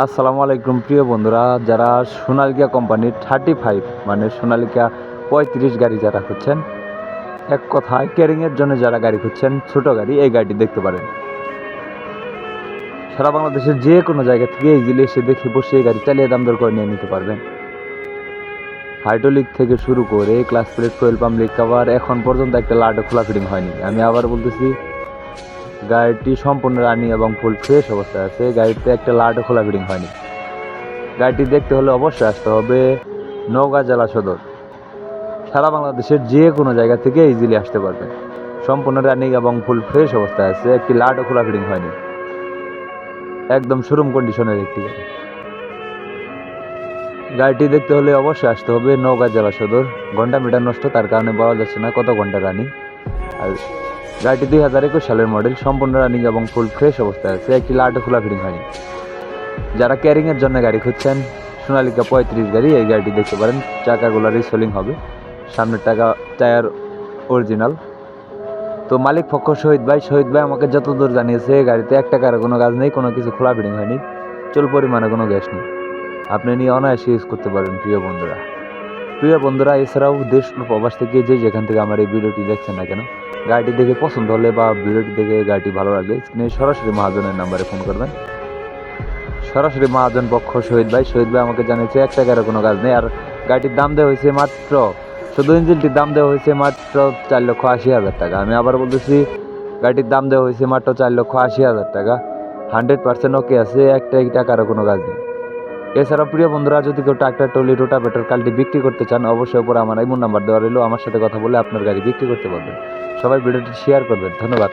আসসালামু আলাইকুম প্রিয় বন্ধুরা, যারা সোনালিকা কোম্পানির 35 মানে সোনালিকা 35 গাড়ি যারা খুঁজছেন, এক কথায় ক্যারিংয়ের জন্য যারা গাড়ি খুঁজছেন, ছোট গাড়ি, এই গাড়িটি দেখতে পারেন। সারা বাংলাদেশের যে কোনো জায়গা থেকে ইজিলি এসে দেখে বসে এই গাড়ি চালিয়ে দাম দর করে নিয়ে নিতে পারবেন। হাইড্রোলিক থেকে শুরু করে class plate, fuel pump, leak cover, এখন পর্যন্ত একটা লাটও খোলা ফিটিং হয়নি। আমি আবার বলতেছি, গাড়িটি সম্পূর্ণ রানিং এবং ফুল ফ্রেশ অবস্থায় আছে। গাড়িতে একটা লাটও খোলা ফিটিং হয়নি। গাড়িটি দেখতে হলে অবশ্যই আসতে হবে নওগাঁ জেলা সদর। সারা বাংলাদেশের যে কোনো জায়গা থেকে ইজিলি আসতে পারবেন। সম্পূর্ণ রানিং এবং ফুল ফ্রেশ অবস্থায় আছে, একটি লাটও খোলা ফিটিং হয়নি, একদম শোরুম কন্ডিশনের একটি গাড়ি। গাড়িটি দেখতে হলে অবশ্যই আসতে হবে নওগাঁ জেলা সদর। ঘন্টা মিটার নষ্ট, তার কারণে বলা যাচ্ছে না কত ঘন্টা রানিং। আর গাড়িটি 2021 সালের মডেল, সম্পূর্ণ রানিং এবং ফুল ফ্রেশ অবস্থায় আছে, একটি লাটও খোলা ফিটিং হয়নি। যারা ক্যারিংয়ের জন্য গাড়ি খুঁজছেন, সোনালিকা 35 গাড়ি, এই গাড়িটি দেখতে পারেন। চাকাগুলো রিসোলিং হবে, সামনের টায়ার অরিজিনাল। তো মালিক পক্ষ শহীদ ভাই আমাকে যতদূর জানিয়েছে, গাড়িতে এক টাকার কোনো কাজ নেই, কোনো কিছু খোলা ফিটিং হয়নি, চুল পরিমাণে কোনো গ্যাস নেই। আপনি নিয়ে অনায়াসে ইউজ করতে পারেন প্রিয় বন্ধুরা। এছাড়াও দেশ ও প্রবাস থেকে যেখান থেকে আমার এই ভিডিওটি দেখছেন না কেন, গাড়িটি দেখে পছন্দ হলে বা ভিডিওটি দেখে গাড়িটি ভালো লাগলে স্ক্রিনে সরাসরি মহাজনের নাম্বারে ফোন করবেন। সরাসরি মহাজন পক্ষ শহীদ ভাই আমাকে জানিয়েছে এক টাকার কোনো কাজ নেই। আর গাড়িটির দাম দেওয়া হয়েছে মাত্র, শুধু ইঞ্জিনটির দাম দেওয়া হয়েছে মাত্র 4,80,000 টাকা। আমি আবার বলতেছি, গাড়িটির দাম দেওয়া হয়েছে মাত্র 4,80,000 টাকা। 100% ওকে আছে, একটা টাকারও কোনো কাজ নেই। এছাড়াও প্রিয় বন্ধুরা, যদি কেউ ট্রাক্টর, ট্রলি, রোটাভেটর, কাল্টি বিক্রি করতে চান, অবশ্যই উপরে আমার ইমো নাম্বার দেওয়া রইল, আমার সাথে কথা বলে আপনার গাড়ি বিক্রি করতে পারবেন। সবাই ভিডিওটি শেয়ার করবেন। ধন্যবাদ।